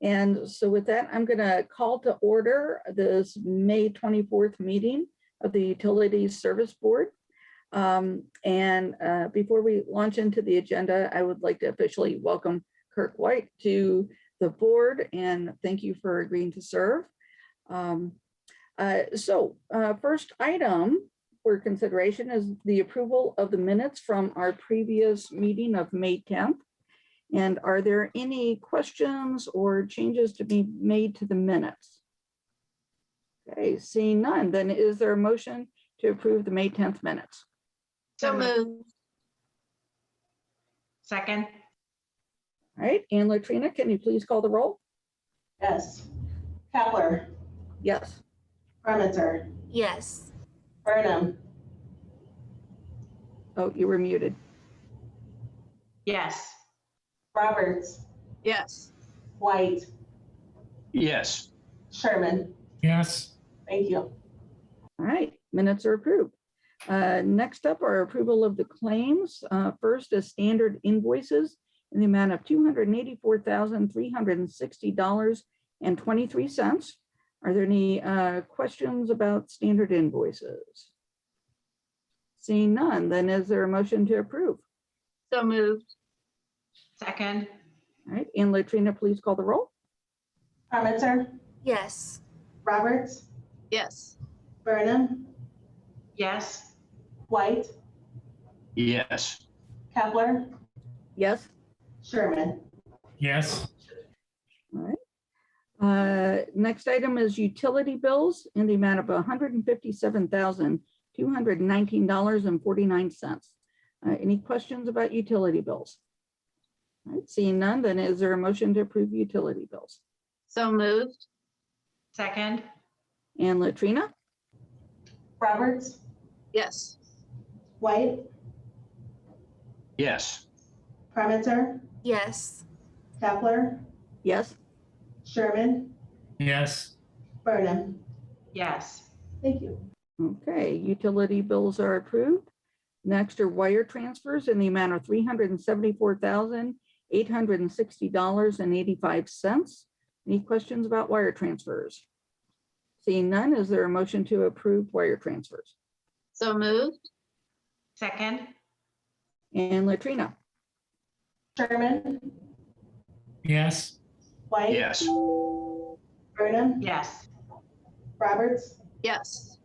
And so with that, I'm going to call to order this May 24th meeting of the Utilities Service Board. Before we launch into the agenda, I would like to officially welcome Kirk White to the board and thank you for agreeing to serve. First item for consideration is the approval of the minutes from our previous meeting of May 10th. And are there any questions or changes to be made to the minutes? Okay, seeing none, then is there a motion to approve the May 10th minutes? So moved. Second. All right, and Latrina, can you please call the roll? Yes. Kapler. Yes. Remitzer. Yes. Burnham. Oh, you were muted. Yes. Roberts. Yes. White. Yes. Sherman. Yes. Thank you. All right, minutes are approved. Next up are approval of the claims. First is standard invoices in the amount of $284,360.23. Are there any questions about standard invoices? Seeing none, then is there a motion to approve? So moved. Second. All right, and Latrina, please call the roll. Remitzer. Yes. Roberts. Yes. Burnham. Yes. White. Yes. Kapler. Yes. Sherman. Yes. All right. Next item is utility bills in the amount of $157,219.49. Any questions about utility bills? All right, seeing none, then is there a motion to approve utility bills? So moved. Second. And Latrina? Roberts. Yes. White. Yes. Remitzer. Yes. Kapler. Yes. Sherman. Yes. Burnham. Yes. Thank you. Okay, utility bills are approved. Next are wire transfers in the amount of $374,860.85. Any questions about wire transfers? Seeing none, is there a motion to approve wire transfers? So moved. Second. And Latrina? Sherman. Yes. White. Yes. Burnham. Yes. Roberts. Yes.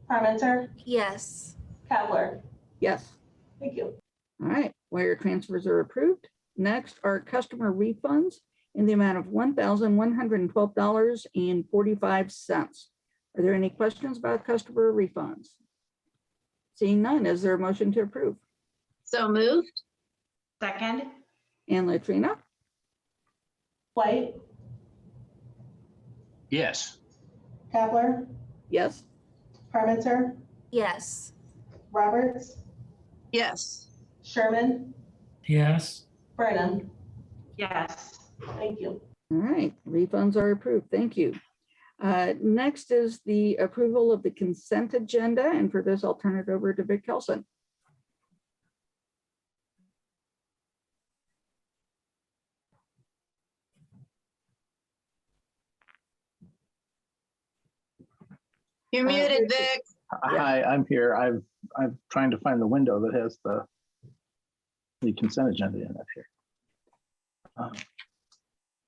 Remitzer. Yes. Kapler. Yes. Thank you. All right, wire transfers are approved. Next are customer refunds in the amount of $1,112.45. Are there any questions about customer refunds? Seeing none, is there a motion to approve? So moved. Second. And Latrina? White. Yes. Kapler. Yes. Remitzer. Yes. Roberts. Yes. Sherman. Yes. Burnham. Yes. Thank you. All right, refunds are approved. Thank you. Next is the approval of the consent agenda. And for this, I'll turn it over to Vic Kelson. You're muted, Vic. Hi, I'm here. I'm trying to find the window that has the consent agenda in it here.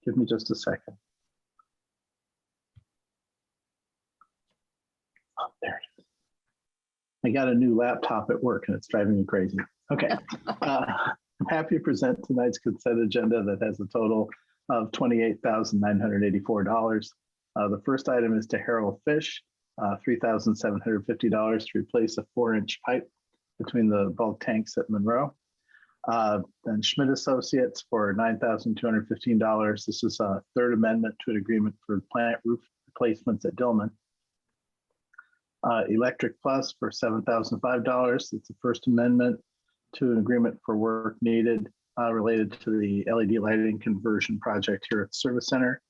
Give me just a second. Oh, there it is. I got a new laptop at work and it's driving me crazy. Okay. I'm happy to present tonight's consent agenda that has a total of $28,984. The first item is to Harold Fish. $3,750 to replace a 4-inch pipe between the bulk tanks at Monroe. Then Schmidt Associates for $9,215. This is a third amendment to an agreement for plant roof replacements at Dillman. Electric Plus for $7,005. It's the first amendment to an agreement for work needed related to the LED lighting conversion project here at the Service Center.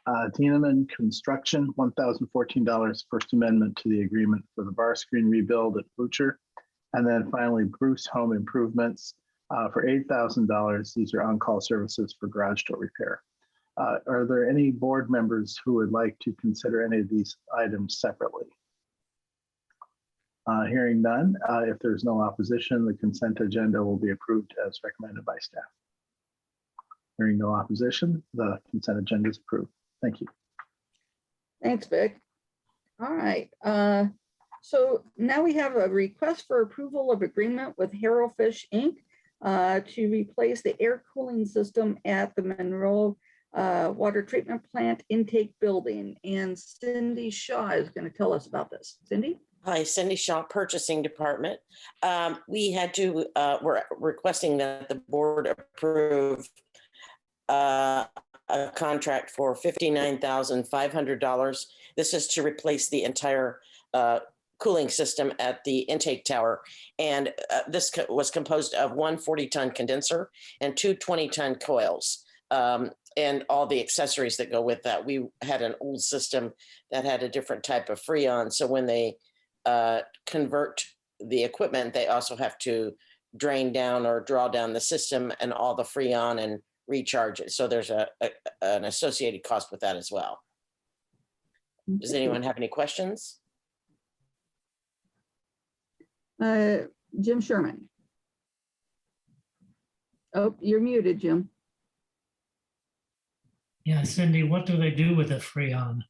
Dieneman Construction, $1,014, First Amendment to the agreement for the bar screen rebuild at Butcher. And then finally, Bruce Home Improvements for $8,000. These are on-call services for garage door repair. Are there any board members who would like to consider any of these items separately? Hearing none, if there's no opposition, the consent agenda will be approved as recommended by staff. Hearing no opposition, the consent agenda is approved. Thank you. Thanks, Vic. All right. So now we have a request for approval of agreement with Harrowfish Inc. To replace the air cooling system at the Monroe Water Treatment Plant intake building. And Cindy Shaw is going to tell us about this. Cindy? Hi, Cindy Shaw, Purchasing Department. We're requesting that the board approve a contract for $59,500. This is to replace the entire cooling system at the intake tower. And this was composed of one 40-ton condenser and two 20-ton coils. And all the accessories that go with that. We had an old system that had a different type of freon. So when they convert the equipment, they also have to drain down or draw down the system and all the freon and recharge it. So there's an associated cost with that as well. Does anyone have any questions? Jim Sherman. Oh, you're muted, Jim. Yeah, Cindy, what do they do with the Freon?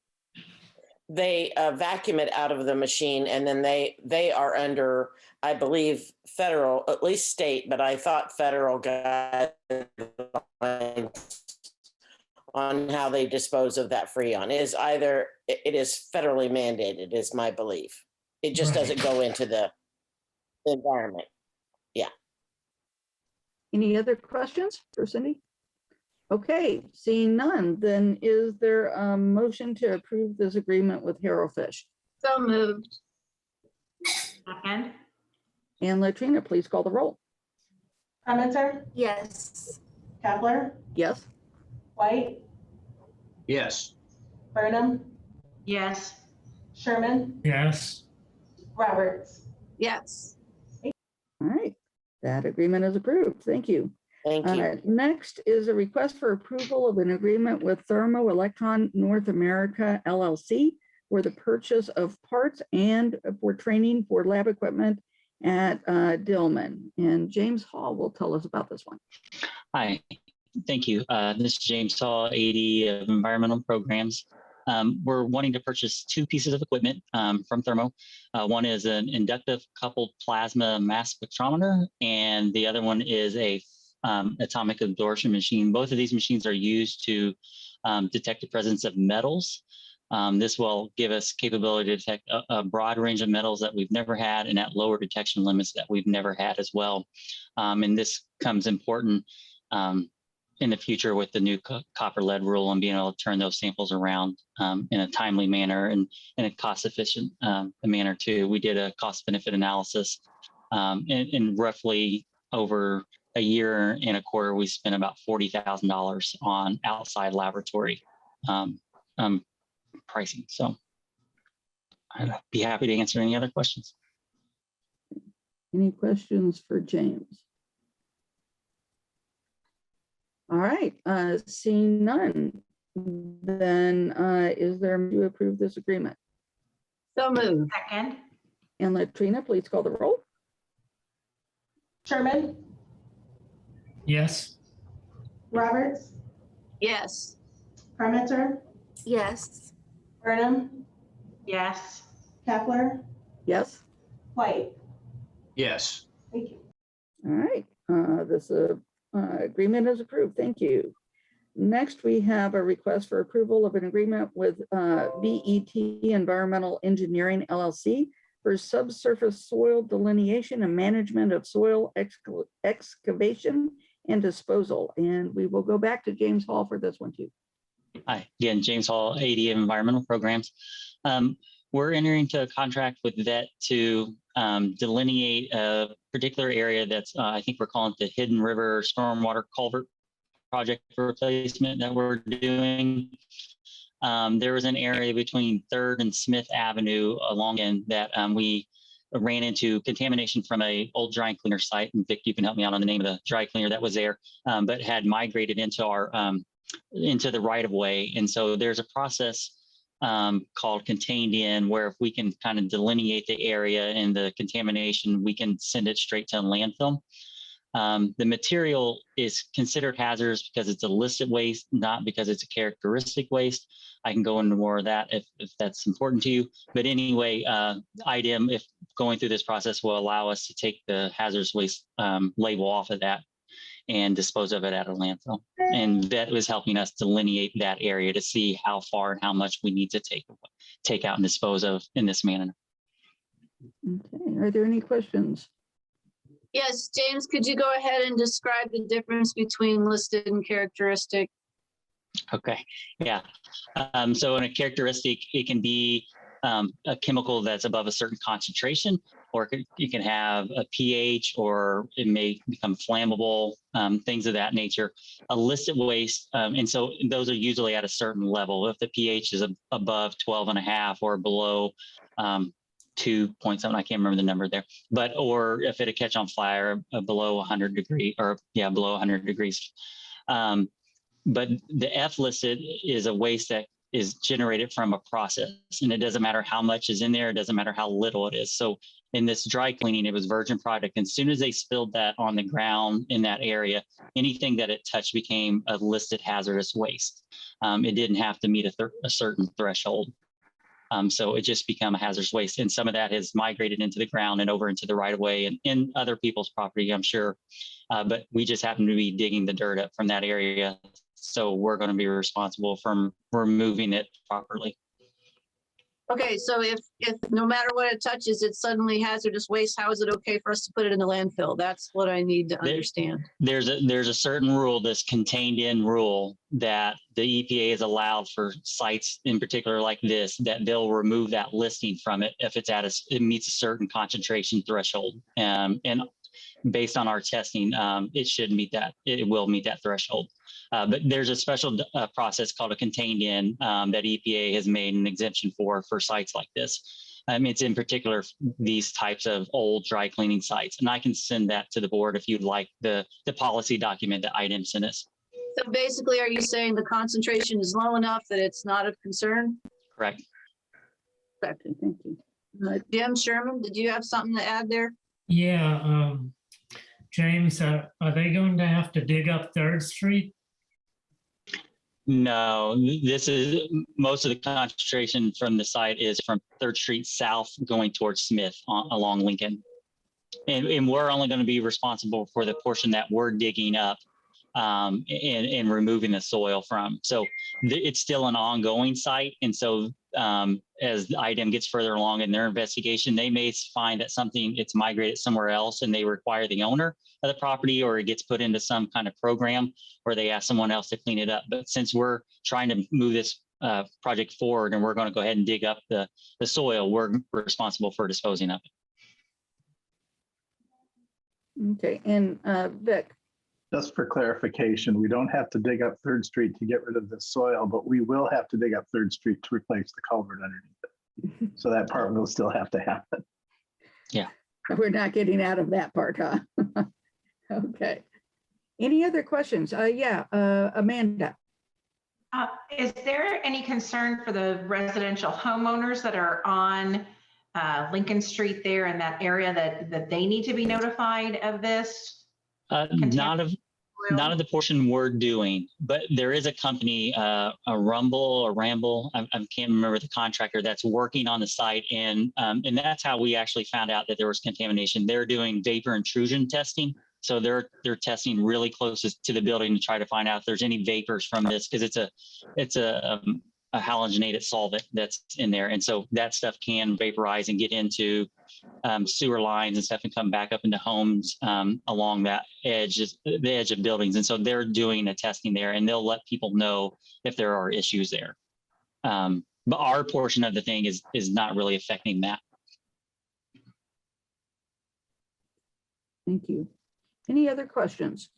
They vacuum it out of the machine, and then they are under, I believe, federal, at least state, but I thought federal guidelines on how they dispose of that freon. It is federally mandated, is my belief. It just Right. doesn't go into the environment. Any other questions for Cindy? Okay, seeing none, then is there a motion to approve this agreement with Harrowfish? So moved. Second. And Latrina, please call the roll. Clementer, Yes. Kepler, Yes? White, Yes. Burnham, Yes. Sherman, Yes, Roberts. Yes. All right, that agreement is approved. Thank you. Thank you. Next is a request for approval of an agreement with Thermo Electron North America LLC for the purchase of parts and for training for lab equipment at Dillman. And James Hall will tell us about this one. Hi, thank you. This is James Hall, AD of Environmental Programs. We're wanting to purchase two pieces of equipment from Thermo. One is an inductive coupled plasma mass spectrometer, and the other one is a atomic absorption machine. Both of these machines are used to detect the presence of metals. This will give us capability to detect a broad range of metals that we've never had and at lower detection limits that we've never had as well. And this comes important in the future with the new copper lead rule and being able to turn those samples around in a timely manner and in a cost efficient manner too. We did a cost benefit analysis and roughly over a year and a quarter, we spent about $40,000 on outside laboratory pricing. So I'd be happy to answer any other questions. Any questions for James? All right, seeing none, then is there to approve this agreement? So moved. Second. And Latrina, please call the roll. Sherman, yes, Roberts, Yes. Clementer, Yes. Burnham, Yes. Kepler, Yes? White. Yes. Thank you. All right, this agreement is approved. Thank you. Next, we have a request for approval of an agreement with VET Environmental Engineering LLC for subsurface soil delineation and management of soil excavation and disposal. And we will go back to James Hall for this one too. Hi, again, James Hall, AD of Environmental Programs. We're entering into a contract with VET to delineate a particular area that's, I think we're calling it the Hidden River Stormwater Culvert Project replacement that we're doing. There was an area between 3rd and Smith Avenue along in that we ran into contamination from an old dry cleaner site. And Vic, you can help me out on the name of the dry cleaner that was there, but had migrated into our into the right of way. And so there's a process called contained in, where if we can kind of delineate the area and the contamination, we can send it straight to a landfill. The material is considered hazardous because it's a listed waste, not because it's a characteristic waste. I can go into more of that if that's important to you. But anyway, IDEM, if going through this process, will allow us to take the hazardous waste label off of that and dispose of it at a landfill. And that was helping us delineate that area to see how far and how much we need to take out and dispose of in this manner. Okay, are there any questions? Yes, James, could you go ahead and describe the difference between listed and characteristic? Okay, yeah. So in a characteristic, it can be a chemical that's above a certain concentration, or you can have a pH, or it may become flammable, things of that nature. A listed waste, and so those are usually at a certain level. If the pH is above 12.5 or below 2 point something, I can't remember the number there, but, or if it'll catch on fire below 100 degrees, or yeah, below 100 degrees. But the F listed is a waste that is generated from a process, and it doesn't matter how much is in there. It doesn't matter how little it is. So in this dry cleaning, it was virgin product. And as soon as they spilled that on the ground in that area, anything that it touched became a listed hazardous waste. It didn't have to meet a certain threshold. So it just became a hazardous waste. And some of that has migrated into the ground and over into the right of way and in other people's property, I'm sure. But we just happen to be digging the dirt up from that area. So we're going to be responsible for removing it properly. Okay, so if no matter what it touches, it's suddenly hazardous waste, how is it okay for us to put it in the landfill? That's what I need to understand. There's a certain rule, this contained in rule, that the EPA has allowed for sites in particular like this, that they'll remove that listing from it if it's it meets a certain concentration threshold. And based on our testing, it should meet that. It will meet that threshold. But there's a special process called a contained in that EPA has made an exemption for sites like this. It's in particular these types of old dry cleaning sites. And I can send that to the board if you'd like, the policy document that IDEM sent us. So basically, are you saying the concentration is low enough that it's not of concern? Correct. Okay, thank you. Jim Sherman, did you have something to add there? Yeah, James, are they going to have to dig up 3rd Street? No, this is most of the concentration from the site is from 3rd Street south going towards Smith along Lincoln. And we're only going to be responsible for the portion that we're digging up and removing the soil from. So it's still an ongoing site. And so as the IDEM gets further along in their investigation, they may find that it's migrated somewhere else and they require the owner of the property, or it gets put into some kind of program where they ask someone else to clean it up. But since we're trying to move this project forward and we're going to go ahead and dig up the soil, we're responsible for disposing of it. Okay, and Vic. Just for clarification, we don't have to dig up 3rd Street to get rid of the soil, but we will have to dig up 3rd Street to replace the culvert underneath it. So that part will still have to happen. Yeah. We're not getting out of that part, huh? Okay. Any other questions? Yeah, Amanda. Is there any concern for the residential homeowners that are on Lincoln Street there in that area that they need to be notified of this? Not of the portion we're doing, but there is a company, a Ramble, I can't remember the contractor that's working on the site, and that's how we actually found out that there was contamination. They're doing vapor intrusion testing, so they're testing really close to the building to try to find out if there's any vapors from this, because it's a halogenated solvent that's in there, and so that stuff can vaporize and get into sewer lines and stuff and come back up into homes along that edge, the edge of buildings. And so they're doing a testing there, and they'll let people know if there are issues there. But our portion of the thing is not really affecting that. Thank you. Any other questions?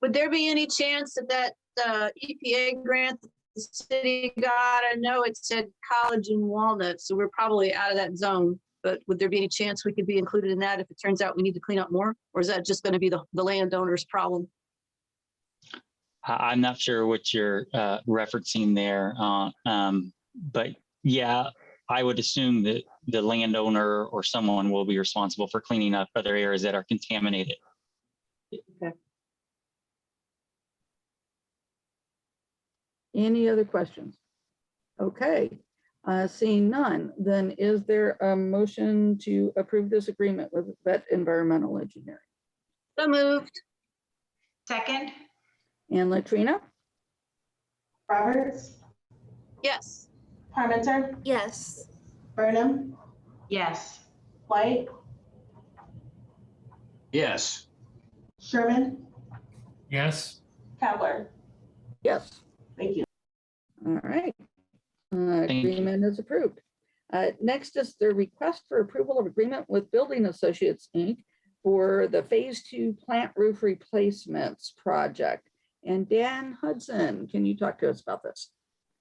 Would there be any chance that EPA grant the city got? I know it said College and Walnut, so we're probably out of that zone. But would there be any chance we could be included in that if it turns out we need to clean up more? Or is that just going to be the landowner's problem? I'm not sure what you're referencing there, but yeah, I would assume that the landowner or someone will be responsible for cleaning up other areas that are contaminated. Any other questions? Okay, seeing none, then is there a motion to approve this agreement with Vet Environmental Engineering? So moved. Second, And Latrina? Roberts, Yes. Parmenter, Yes. Burnham, yes. White, yes, Sherman, Yes. Kavler. Yes. Thank you. All right. you. Agreement is approved. Next is the request for approval of agreement with Building Associates, Inc. for the Phase 2 plant roof replacements project. And Dan Hudson, can you talk to us about this?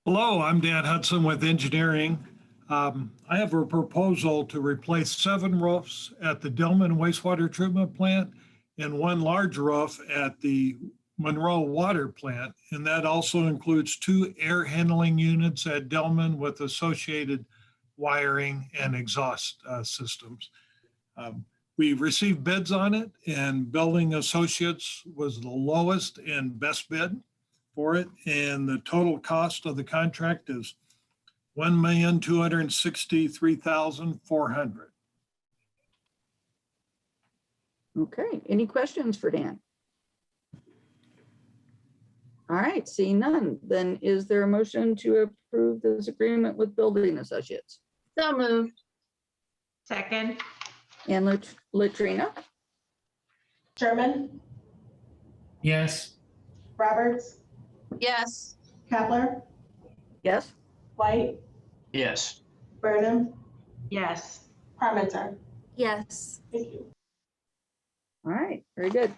Hello, I'm Dan Hudson with engineering. I have a proposal to replace 7 roofs at the Dillman wastewater treatment plant and 1 large roof at the Monroe water plant. And that also includes 2 air handling units at Dillman with associated wiring and exhaust systems. We received bids on it, and Building Associates was the lowest and best bid for it. And the total cost of the contract is $1,263,400. Okay, any questions for Dan? All right, seeing none, then is there a motion to approve this agreement with Building Associates? So moved. Second, And Latrina? Sherman, Yes. Roberts, Yes. Kavler, Yes. White, yes, Burnham, yes. Parmenter. Yes. Thank you. All right, very good.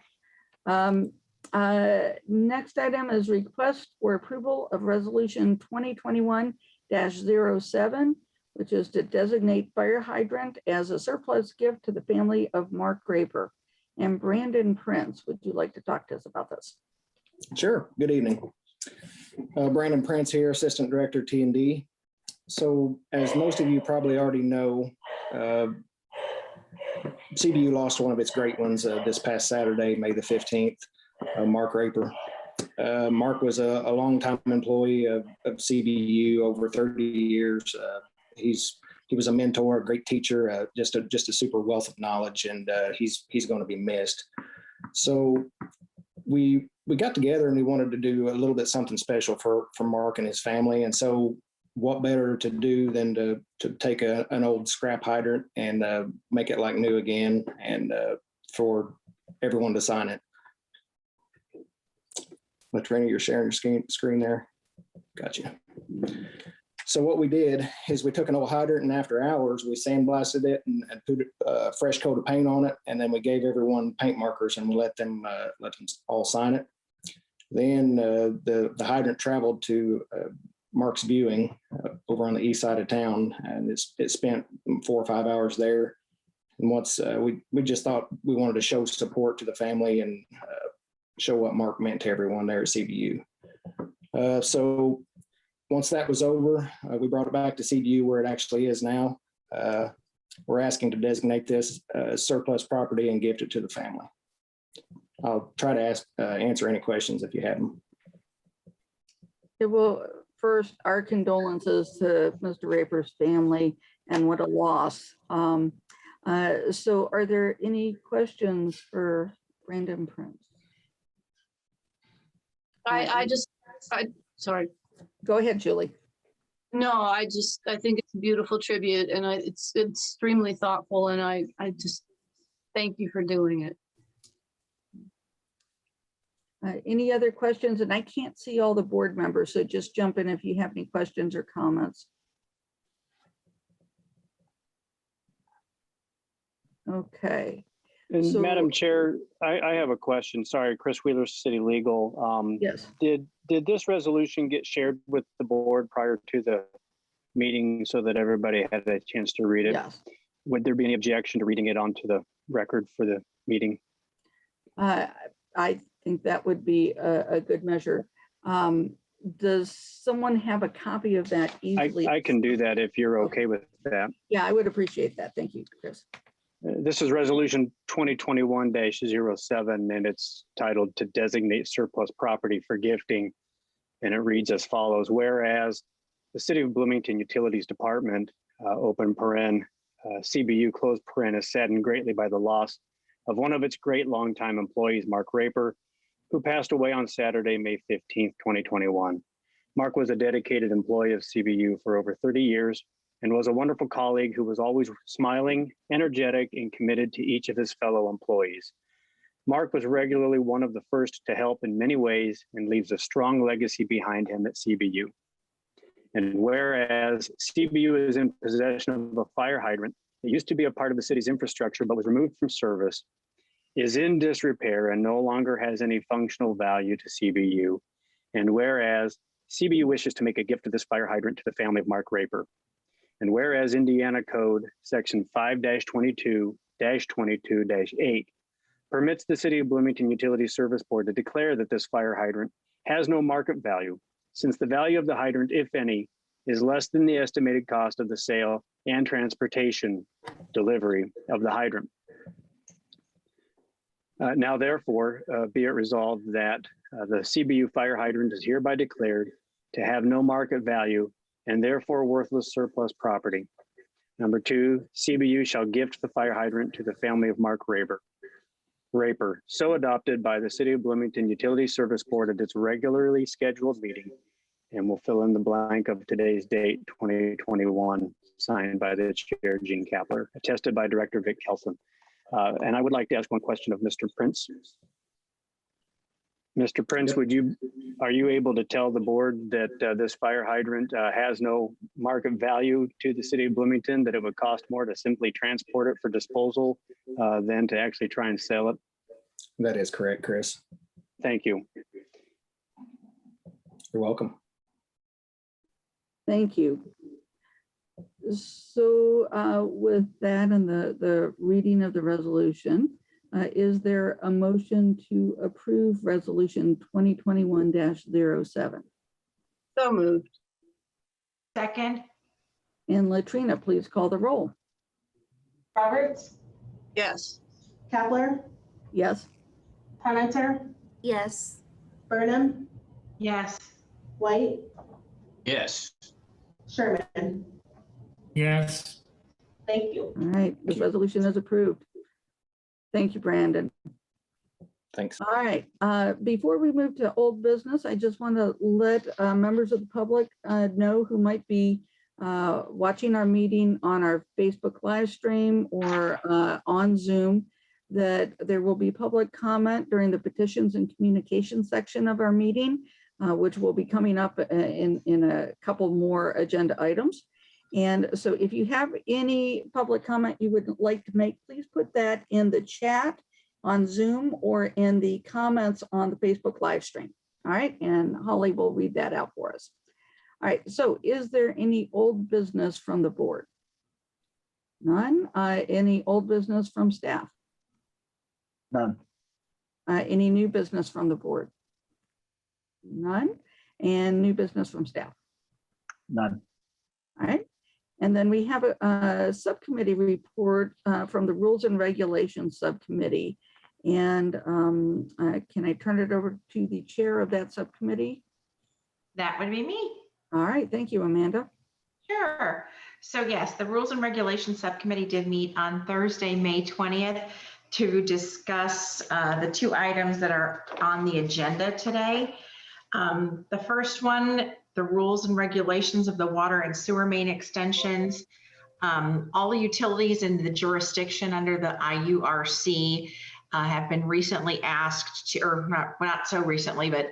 Next item is request for approval of resolution 2021-07, which is to designate fire hydrant as a surplus gift to the family of Mark Graper. And Brandon Prince, would you like to talk to us about this? Sure. Good evening. Brandon Prince here, Assistant Director T&D. So as most of you probably already know, CBU lost one of its great ones this past Saturday, May the 15th, Mark Raper. Mark was a longtime employee of CBU, over 30 years. He was a mentor, a great teacher, just a super wealth of knowledge, and he's going to be missed. So we got together and we wanted to do a little bit something special for Mark and his family. And so what better to do than to take an old scrap hydrant and make it like new again, and for everyone to sign it. Latrina, you're sharing your screen there. Gotcha. So what we did is we took an old hydrant, and after hours we sandblasted it and put a fresh coat of paint on it, and then we gave everyone paint markers and we let them all sign it. Then the hydrant traveled to Mark's Viewing over on the east side of town, and it spent 4 or 5 hours there. And once we just thought we wanted to show support to the family and show what Mark meant to everyone there at CBU. So once that was over, we brought it back to CBU where it actually is now. We're asking to designate this surplus property and gift it to the family. I'll try to answer any questions if you have them. It will. First, our condolences to Mr. Raper's family, and what a loss. So are there any questions for Brandon Prince? Sorry. Go ahead, Julie. No, I think it's a beautiful tribute, and it's extremely thoughtful, and I just thank you for doing it. Any other questions? And I can't see all the board members, so just jump in if you have any questions or comments. Okay. And So- Madam Chair, I have a question. Sorry, Chris Wheeler, City Legal. Yes. Did this resolution get shared with the board prior to the meeting so that everybody had a chance to read it? Yes. Would there be any objection to reading it onto the record for the meeting? think that would be a good measure. Does someone have a copy of that easily? I can do that if you're okay with that. Yeah, I would appreciate that. Thank you, Chris. This is resolution 2021-07, and it's titled to designate surplus property for gifting. And it reads as follows: whereas the City of Bloomington Utilities Department, open paren, CBU closed paren, is saddened greatly by the loss of one of its great longtime employees, Mark Raper, who passed away on Saturday, May 15th, 2021. Mark was a dedicated employee of CBU for over 30 years and was a wonderful colleague who was always smiling, energetic, and committed to each of his fellow employees. Mark was regularly one of the first to help in many ways and leaves a strong legacy behind him at CBU. And whereas CBU is in possession of a fire hydrant that used to be a part of the city's infrastructure but was removed from service, is in disrepair and no longer has any functional value to CBU. And whereas CBU wishes to make a gift of this fire hydrant to the family of Mark Raper. And whereas Indiana Code Section 5-22-22-8 permits the City of Bloomington Utilities Service Board to declare that this fire hydrant has no market value, since the value of the hydrant, if any, is less than the estimated cost of the sale and transportation delivery of the hydrant. Now, therefore, be it resolved that the CBU fire hydrant is hereby declared to have no market value and therefore worthless surplus property. Number 2, CBU shall gift the fire hydrant to the family of Mark Raper, so adopted by the City of Bloomington Utility Service Board at its regularly scheduled meeting, and we'll fill in the blank of today's date, 2021, signed by the Chair, Gene Kapler, attested by Director Vic Kelson. And I would like to ask one question of Mr. Prince. Mr. Prince, are you able to tell the board that this fire hydrant has no market value to the City of Bloomington, that it would cost more to simply transport it for disposal than to actually try and sell it? That is correct, Chris. Thank you. You're welcome. Thank you. So with that and the reading of the resolution, is there a motion to approve resolution 2021-07? So moved. Second, And Latrina, please call the roll. Roberts, Yes. Kapler, Yes. Parmenter, yes, Burnham, yes. White, Yes. Sherman. yes, Thank you. All right, this resolution is approved. Thank you, Brandon. Thanks. All right, before we move to old business, I just want to let members of the public know who might be watching our meeting on our Facebook live stream or on Zoom, that there will be public comment during the petitions and communication section of our meeting, which will be coming up in a couple more agenda items. And so if you have any public comment you would like to make, please put that in the chat on Zoom or in the comments on the Facebook live stream. All right, and Holly will read that out for us. All right, so is there any old business from the board? None. Any old business from staff? None. Any new business from the board? None. And new business from staff? None. All right. And then we have a subcommittee report from the Rules and Regulations Subcommittee. And can I turn it over to the chair of that subcommittee? That would be me. All right, thank you, Amanda. Sure. So yes, the Rules and Regulations Subcommittee did meet on Thursday, May 20th to discuss the 2 items that are on the agenda today. The first one, the rules and regulations of the water and sewer main extensions. All the utilities in the jurisdiction under the IURC have been recently asked to, or not so recently, but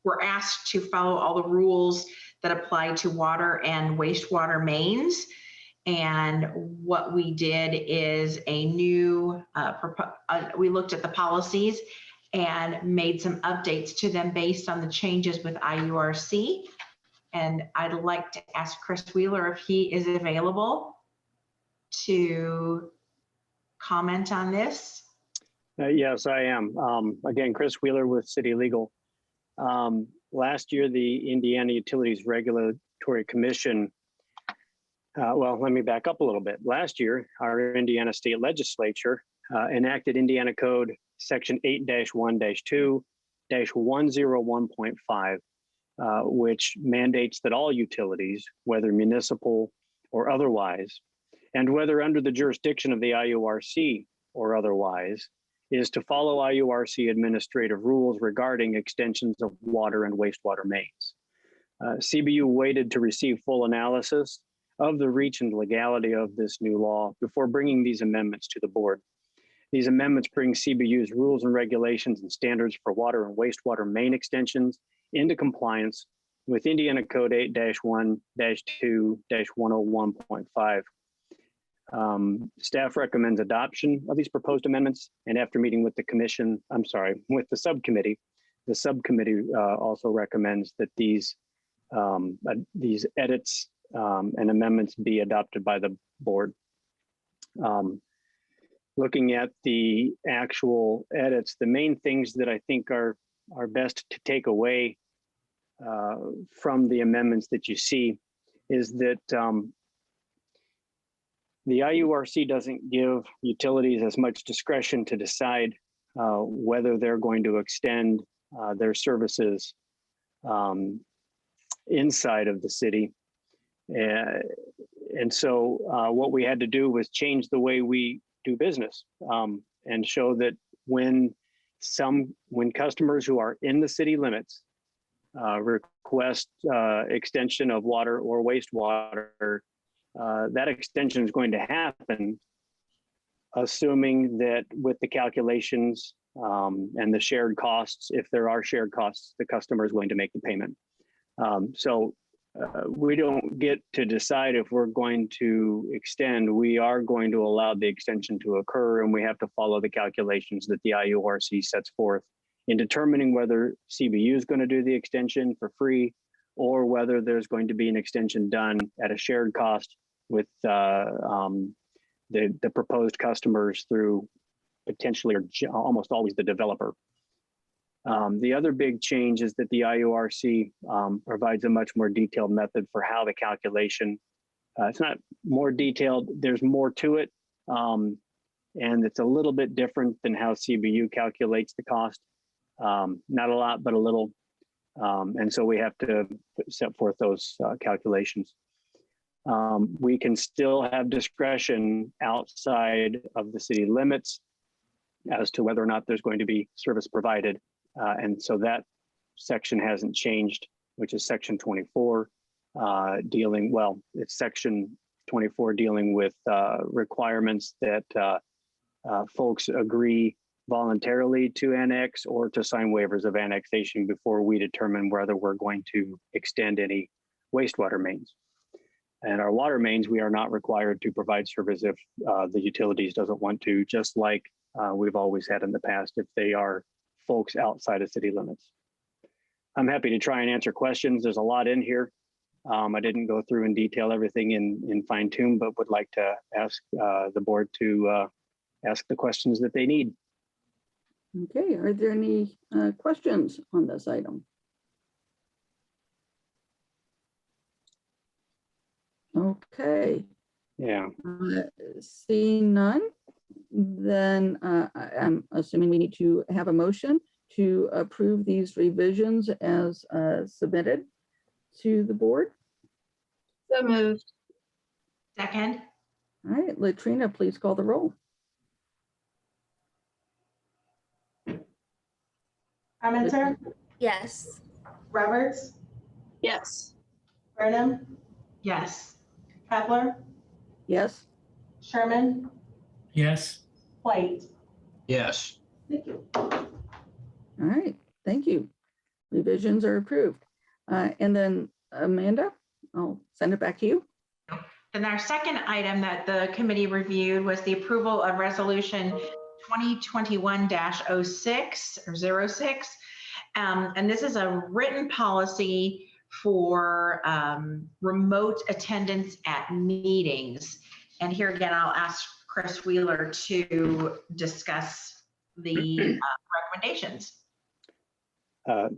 were asked to follow all the rules that apply to water and wastewater mains. And what we did is a new, we looked at the policies and made some updates to them based on the changes with IURC. And I'd like to ask Chris Wheeler if he is available to comment on this. Yes, I am. Again, Chris Wheeler with City Legal. Last year, the Indiana Utilities Regulatory Commission, well, let me back up a little bit. Last year, our Indiana State Legislature enacted Indiana Code Section 8-1-2-101.5, which mandates that all utilities, whether municipal or otherwise, and whether under the jurisdiction of the IURC or otherwise, is to follow IURC administrative rules regarding extensions of water and wastewater mains. CBU waited to receive full analysis of the reach and legality of this new law before bringing these amendments to the board. These amendments bring CBU's rules and regulations and standards for water and wastewater main extensions into compliance with Indiana Code 8-1-2-101.5. Staff recommends adoption of these proposed amendments, and after meeting with the commission, with the subcommittee also recommends that these edits and amendments be adopted by the board. Looking at the actual edits, the main things that I think are best to take away from the amendments that you see is that the IURC doesn't give utilities as much discretion to decide whether they're going to extend their services inside of the city. And so what we had to do was change the way we do business and show that when customers who are in the city limits request extension of water or wastewater, that extension is going to happen, assuming that with the calculations and the shared costs, if there are shared costs, the customer is going to make the payment. So we don't get to decide if we're going to extend. We are going to allow the extension to occur, and we have to follow the calculations that the IURC sets forth in determining whether CBU is going to do the extension for free or whether there's going to be an extension done at a shared cost with the proposed customers through potentially or almost always the developer. The other big change is that the IURC provides a much more detailed method for how the calculation, it's not more detailed, there's more to it. And it's a little bit different than how CBU calculates the cost. Not a lot, but a little. And so we have to set forth those calculations. We can still have discretion outside of the city limits as to whether or not there's going to be service provided. And so that section hasn't changed, which is section 24, it's section 24 dealing with requirements that folks agree voluntarily to annex or to sign waivers of annexation before we determine whether we're going to extend any wastewater mains. And our water mains, we are not required to provide service if the utilities doesn't want to, just like we've always had in the past if they are folks outside of city limits. I'm happy to try and answer questions. There's a lot in here. I didn't go through in detail everything in fine tune, but would like to ask the board to ask the questions that they need. Okay, are there any questions on this item? Okay. Yeah. Seeing none, then I'm assuming we need to have a motion to approve these revisions as submitted to the board. So moved. Second. All right, Latrina, please call the roll. Armenter, Yes. Roberts, Yes. Burnham, Yes. Kepler, Yes. Sherman, Yes. White. Yes. Thank you. All right, thank you. Revisions are approved. And then Amanda, I'll send it back to you. Then our second item that the committee reviewed was the approval of resolution 2021-06 or 06. And this is a written policy for remote attendance at meetings. And here again, I'll ask Chris Wheeler to discuss the recommendations.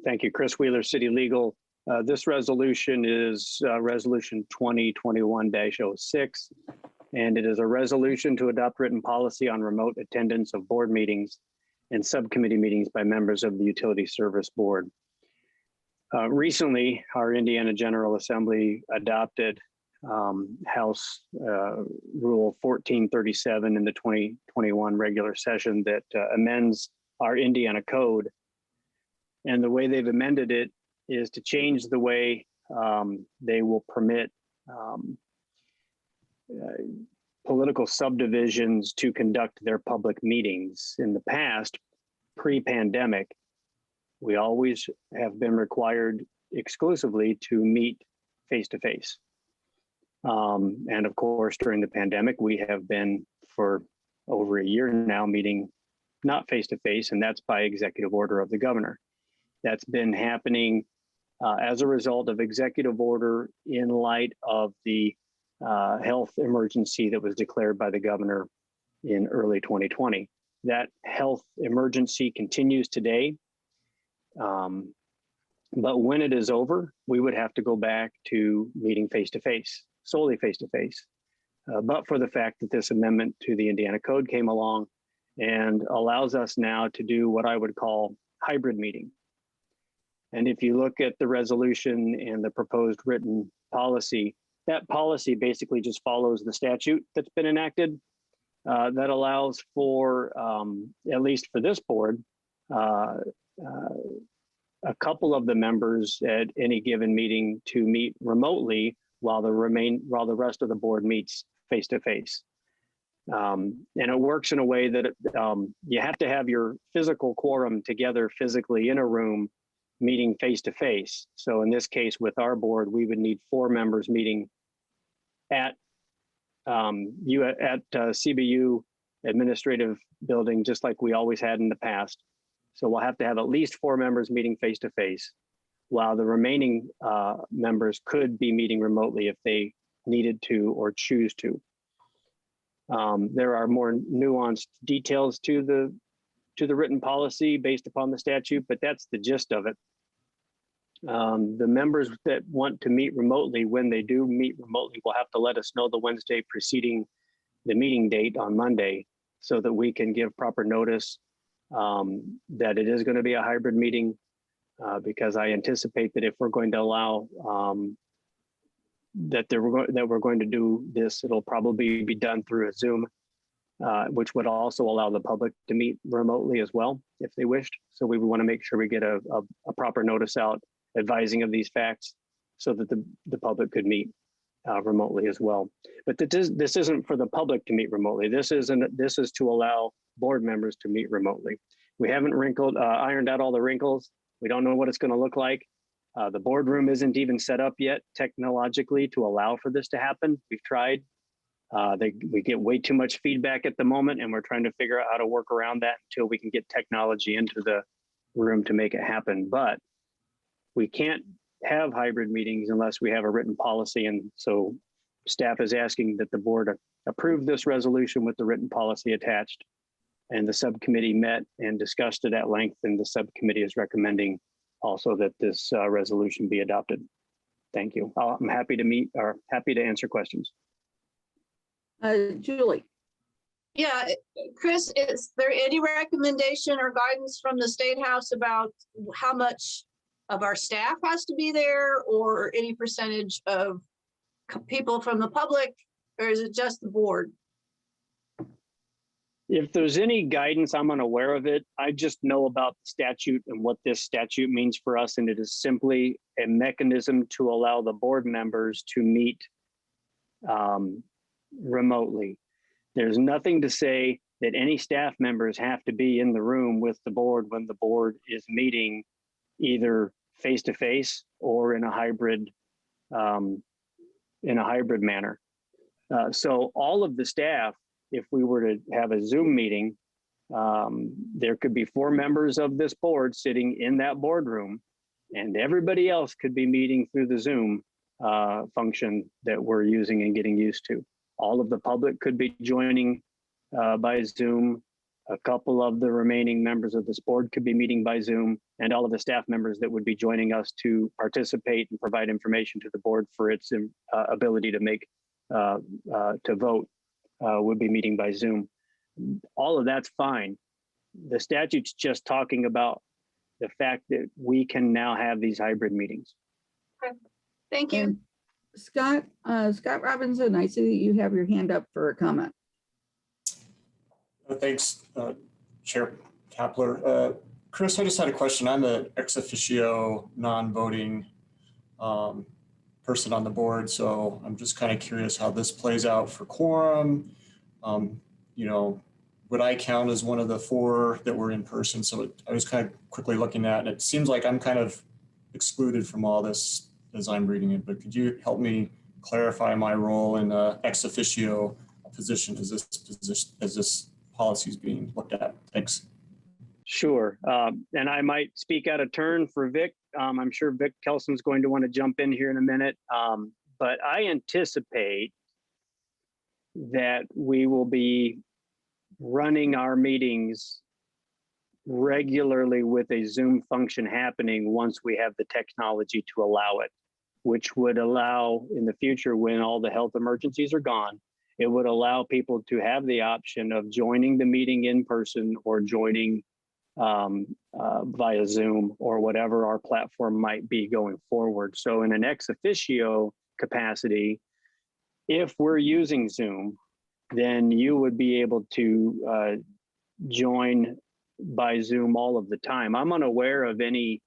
Thank you, Chris Wheeler, City Legal. This resolution is Resolution 2021-06, and it is a resolution to adopt written policy on remote attendance of board meetings and subcommittee meetings by members of the Utility Service Board. Recently, our Indiana General Assembly adopted House Rule 1437 in the 2021 regular session that amends our Indiana code. And the way they've amended it is to change the way they will permit political subdivisions to conduct their public meetings. In the past, pre-pandemic, we always have been required exclusively to meet face-to-face. And of course, during the pandemic, we have been for over a year now meeting not face-to-face, and that's by executive order of the governor. That's been happening as a result of executive order in light of the health emergency that was declared by the governor in early 2020. That health emergency continues today. But when it is over, we would have to go back to meeting face-to-face, solely face-to-face. But for the fact that this amendment to the Indiana Code came along and allows us now to do what I would call hybrid meeting. And if you look at the resolution and the proposed written policy, that policy basically just follows the statute that's been enacted that allows for, at least for this board, a couple of the members at any given meeting to meet remotely while the rest of the board meets face to face. And it works in a way that you have to have your physical quorum together physically in a room meeting face to face. So in this case, with our board, we would need 4 members meeting at CBU administrative building, just like we always had in the past. So we'll have to have at least 4 members meeting face to face, while the remaining members could be meeting remotely if they needed to or choose to. There are more nuanced details to the written policy based upon the statute, but that's the gist of it. The members that want to meet remotely, when they do meet remotely, will have to let us know the Wednesday preceding the meeting date on Monday so that we can give proper notice that it is going to be a hybrid meeting, because I anticipate that if we're going to allow that we're going to do this, it'll probably be done through a Zoom, which would also allow the public to meet remotely as well if they wished. So we would want to make sure we get a proper notice out advising of these facts so that the public could meet remotely as well. But this isn't for the public to meet remotely. This is to allow board members to meet remotely. We haven't ironed out all the wrinkles. We don't know what it's going to look like. The boardroom isn't even set up yet technologically to allow for this to happen. We've tried. We get way too much feedback at the moment, and we're trying to figure out how to work around that until we can get technology into the room to make it happen. But we can't have hybrid meetings unless we have a written policy. And so staff is asking that the board approve this resolution with the written policy attached. And the subcommittee met and discussed it at length, and the subcommittee is recommending also that this resolution be adopted. Thank you. I'm happy to answer questions. Julie. Yeah, Chris, is there any recommendation or guidance from the State House about how much of our staff has to be there, or any percentage of people from the public, or is it just the board? If there's any guidance, I'm unaware of it. I just know about the statute and what this statute means for us, and it is simply a mechanism to allow the board members to meet remotely. There's nothing to say that any staff members have to be in the room with the board when the board is meeting, either face-to-face or in a hybrid manner. So all of the staff, if we were to have a Zoom meeting, there could be 4 members of this board sitting in that boardroom, and everybody else could be meeting through the Zoom function that we're using and getting used to. All of the public could be joining by Zoom. A couple of the remaining members of this board could be meeting by Zoom, and all of the staff members that would be joining us to participate and provide information to the board for its ability to make to vote would be meeting by Zoom. All of that's fine. The statute's just talking about the fact that we can now have these hybrid meetings. Thank you. And Scott Robinson, I see that you have your hand up for a comment. Thanks, Chair Kapler. Chris, I just had a question. I'm an ex officio non-voting person on the board, so I'm just kind of curious how this plays out for quorum. You know, would I count as one of the 4 that were in person? So I was kind of quickly looking at, and it seems like I'm kind of excluded from all this as I'm reading it, but could you help me clarify my role in ex officio position as this policy is being looked at? Thanks. Sure. And I might speak out of turn for Vic. I'm sure Vic Kelson's going to want to jump in here in a minute. But I anticipate that we will be running our meetings regularly with a Zoom function happening once we have the technology to allow it, which would allow in the future, when all the health emergencies are gone, it would allow people to have the option of joining the meeting in person or joining via Zoom or whatever our platform might be going forward. So in an ex officio capacity, if we're using Zoom, then you would be able to join by Zoom all of the time. I'm unaware of any,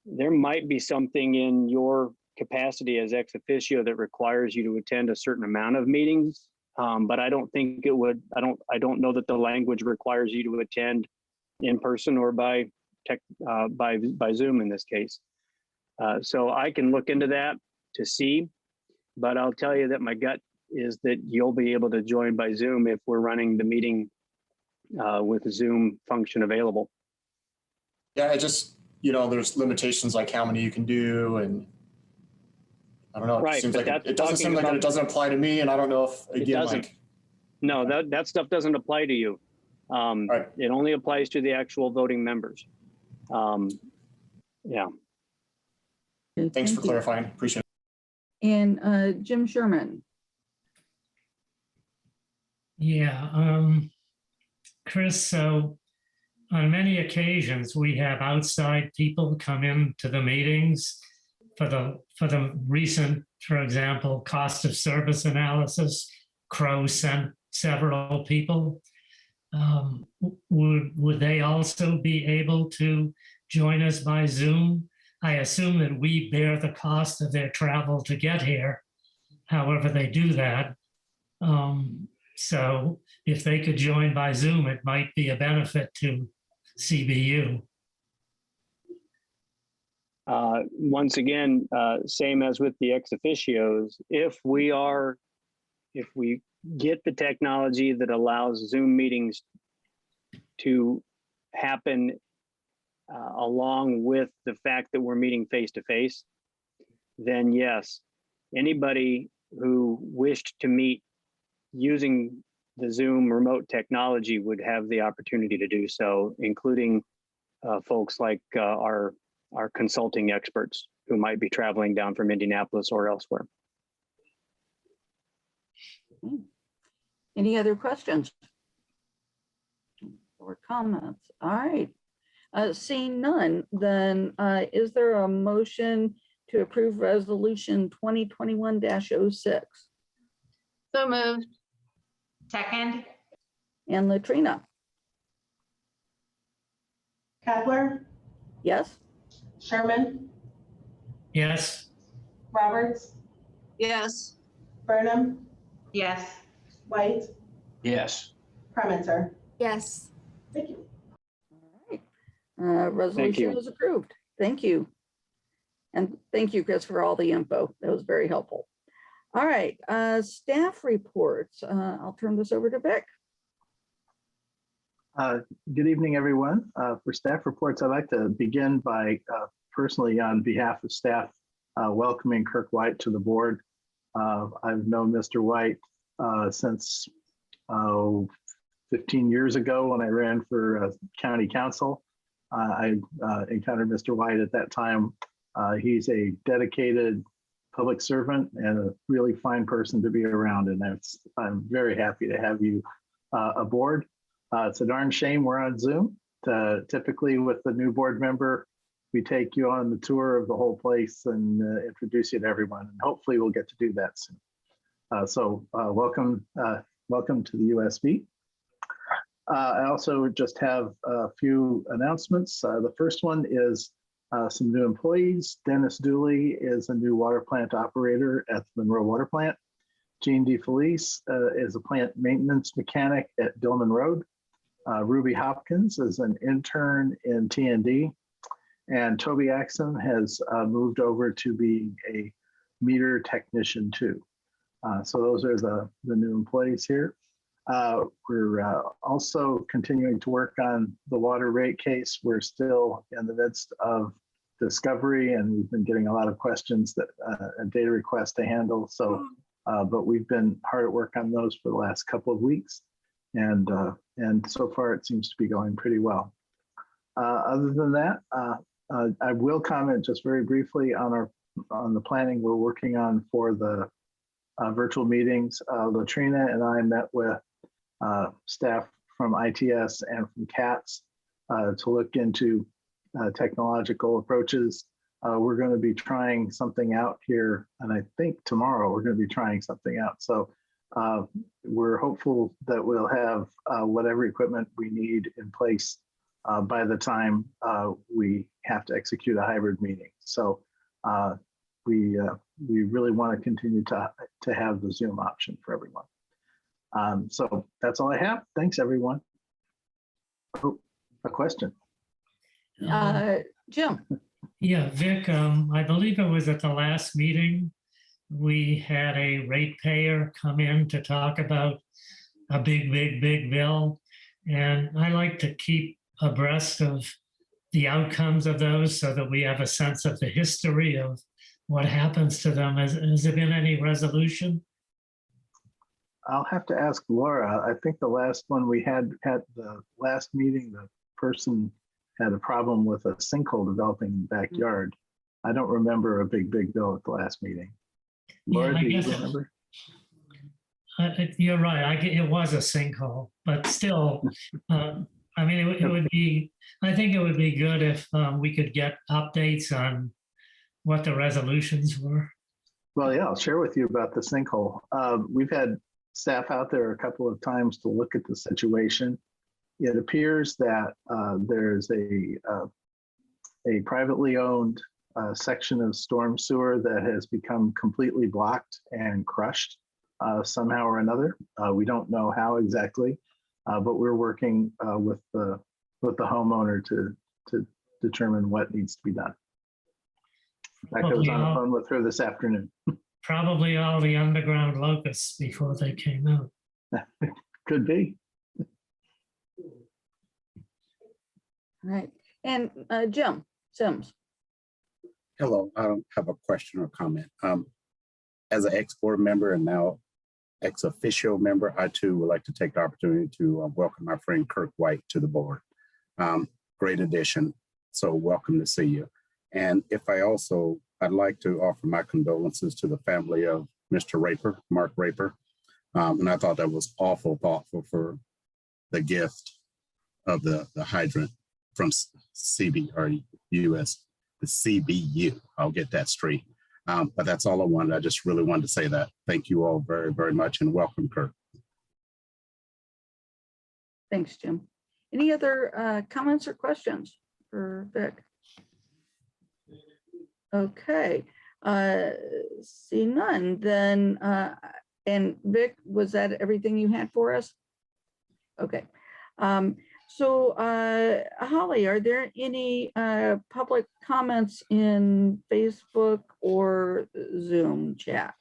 there might be something in your capacity as ex officio that requires you to attend a certain amount of meetings, but I don't think it would, I don't know that the language requires you to attend in person or by Zoom in this case. So I can look into that to see, but I'll tell you that my gut is that you'll be able to join by Zoom if we're running the meeting with the Zoom function available. Yeah, I just, you know, there's limitations like how many you can do, and I don't know. It Right, seems but like that's it doesn't seem like talking it doesn't apply to me, and I don't know if It again doesn't. like No, that stuff doesn't apply to you. Right. It only applies to the actual voting members. Yeah. Thanks for Thank you. clarifying. Appreciate it. And Jim Sherman. Yeah, Chris, so on many occasions, we have outside people come into the meetings for the recent, for example, cost of service analysis. Crow sent several people. Would they also be able to join us by Zoom? I assume that we bear the cost of their travel to get here, however they do that. So if they could join by Zoom, it might be a benefit to CBU. Once again, same as with the ex officios, if we get the technology that allows Zoom meetings to happen along with the fact that we're meeting face to face, then yes, anybody who wished to meet using the Zoom remote technology would have the opportunity to do so, including folks like our consulting experts who might be traveling down from Indianapolis or elsewhere. Any other questions or comments? All right. Seeing none, then is there a motion to approve resolution 2021-06? So moved. Second, And Latrina, Kapler, yes? Sherman, Yes, Roberts, Yes. Burnham, yes. White, Yes. Kremenzer. Yes. Thank you. Resolution is approved. Thank you. And thank you, Chris, for all the info. That was very helpful. All right, staff reports. I'll turn this over to Vic. Good evening, everyone. For staff reports, I'd like to begin by personally, on behalf of staff, welcoming Kirk White to the board. I've known Mr. White since 15 years ago when I ran for county council. I encountered Mr. White at that time. He's a dedicated public servant and a really fine person to be around. And I'm very happy to have you aboard. It's a darn shame we're on Zoom. Typically with the new board member, we take you on the tour of the whole place and introduce you to everyone. And hopefully we'll get to do that soon. So welcome to the USB. I also just have a few announcements. The first one is some new employees. Dennis Dooley is a new water plant operator at the Monroe Water Plant. Jean DeFelice is a plant maintenance mechanic at Dillman Road. Ruby Hopkins is an intern in T&D. And Toby Axon has moved over to being a meter technician too. So those are the new employees here. We're also continuing to work on the water rate case. We're still in the midst of discovery, and we've been getting a lot of questions that and data requests to handle. So, but we've been hard at work on those for the last couple of weeks, and so far it seems to be going pretty well. Other than that, I will comment just very briefly on the planning we're working on for the virtual meetings. Latrina and I met with staff from ITS and from CATS to look into technological approaches. We're going to be trying something out here, and I think tomorrow we're going to be trying something out. So we're hopeful that we'll have whatever equipment we need in place by the time we have to execute a hybrid meeting. So we really want to continue to have the Zoom option for everyone. So that's all I have. Thanks, everyone. Oh, a question. Jim. Yeah, Vic, I believe it was at the last meeting, we had a ratepayer come in to talk about a big bill. And I like to keep abreast of the outcomes of those so that we have a sense of the history of what happens to them. Has there been any resolution? I'll have to ask Laura. I think the last one we had at the last meeting, the person had a problem with a sinkhole developing in the backyard. I don't remember a big bill at the last meeting. Laura, do you remember? You're right. It was a sinkhole, but still, I mean, it would be, I think it would be good if we could get updates on what the resolutions were. Well, yeah, I'll share with you about the sinkhole. We've had staff out there a couple of times to look at the situation. It appears that there's a privately owned section of storm sewer that has become completely blocked and crushed somehow or another. We don't know how exactly, but we're working with the homeowner to determine what needs to be done. In fact, I was on the phone with her this afternoon. Probably all the underground locusts before they came out. Could be. All right. And Jim Sims. Hello, I have a question or comment. As an ex-board member and now ex-officio member, I too would like to take the opportunity to welcome my friend Kirk White to the board. Great addition, so welcome to see you. And I'd like to offer my condolences to the family of Mr. Raper, Mark Raper. And I thought that was awful thoughtful for the gift of the hydrant from US, the CBU. I'll get that straight. But that's all I wanted. I just really wanted to say that. Thank you all very, very much and welcome, Kirk. Thanks, Jim. Any other comments or questions for Vic? Okay, see none, then, and Vic, was that everything you had for us? Okay, so Holly, are there any public comments in Facebook or Zoom chat?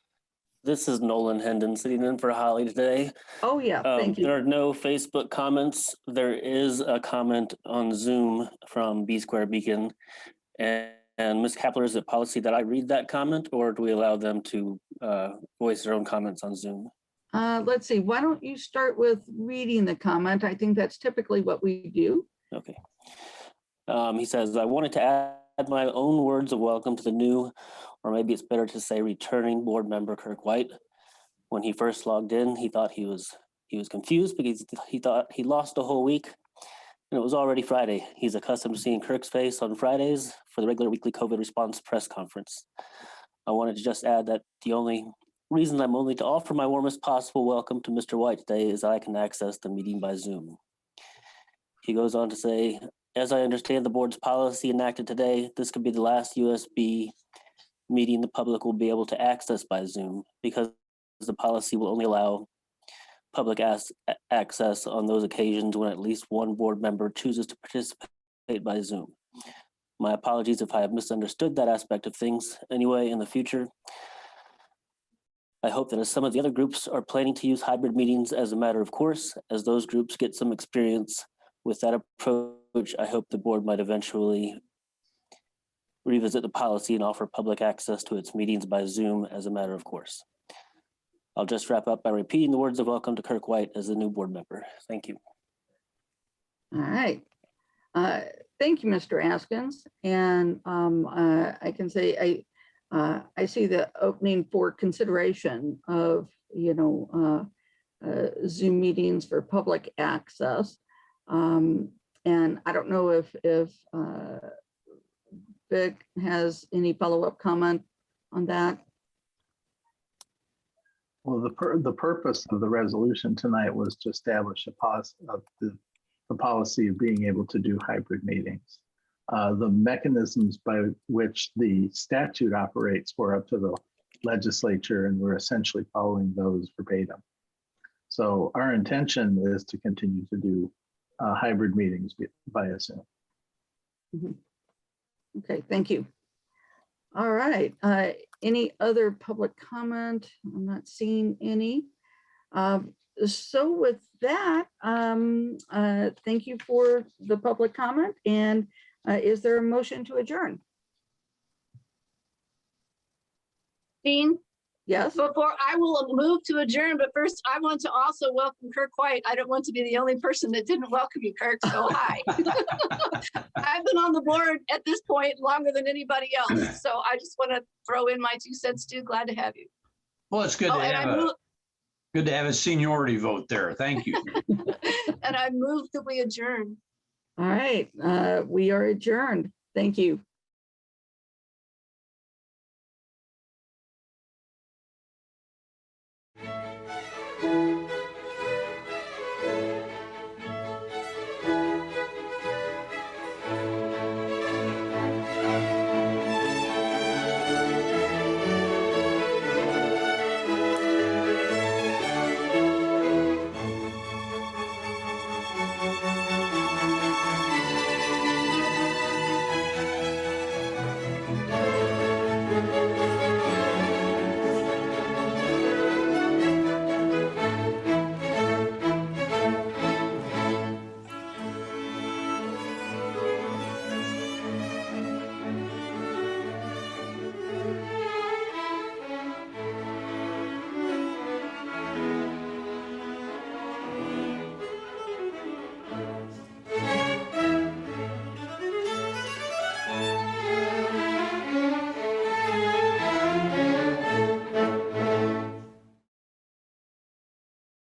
This is Nolan Hendon sitting in for Holly today. Oh yeah, thank you. There are no Facebook comments. There is a comment on Zoom from B Square Beacon. And Ms. Kapler, is it policy that I read that comment, or do we allow them to voice their own comments on Zoom? Let's see, why don't you start with reading the comment? I think that's typically what we do. Okay. He says, I wanted to add my own words of welcome to the new, or maybe it's better to say returning board member Kirk White. When he first logged in, he thought he was confused because he thought he lost a whole week and it was already Friday. He's accustomed to seeing Kirk's face on Fridays for the regular weekly COVID response press conference. I wanted to just add that the only reason I'm only to offer my warmest possible welcome to Mr. White today is I can access the meeting by Zoom. He goes on to say, as I understand the board's policy enacted today, this could be the last USB meeting the public will be able to access by Zoom because the policy will only allow public access on those occasions when at least one board member chooses to participate by Zoom. My apologies if I have misunderstood that aspect of things. Anyway, in the future, I hope that as some of the other groups are planning to use hybrid meetings as a matter of course, as those groups get some experience with that approach, I hope the board might eventually revisit the policy and offer public access to its meetings by Zoom as a matter of course. I'll just wrap up by repeating the words of welcome to Kirk White as the new board member. Thank you. All right. Thank you, Mr. Askins. And I can say I see the opening for consideration of, Zoom meetings for public access. And I don't know if Vic has any follow-up comment on that. Well, the purpose of the resolution tonight was to establish the policy of being able to do hybrid meetings. The mechanisms by which the statute operates were up to the legislature, and we're essentially following those verbatim. So our intention is to continue to do hybrid meetings via Zoom. Okay, thank you. All right. Any other public comment? I'm not seeing any. So with that, thank you for the public comment. And is there a motion to adjourn? Dean? Yes. Before I will move to adjourn, but first I want to also welcome Kirk White. I don't want to be the only person that didn't welcome you, Kirk, so hi. I've been on the board at this point longer than anybody else, so I just want to throw in my 2 cents too. Glad to have you. Well, it's good good to have a seniority vote there. Thank you. And I move that we adjourn. All right. We are adjourned. Thank you.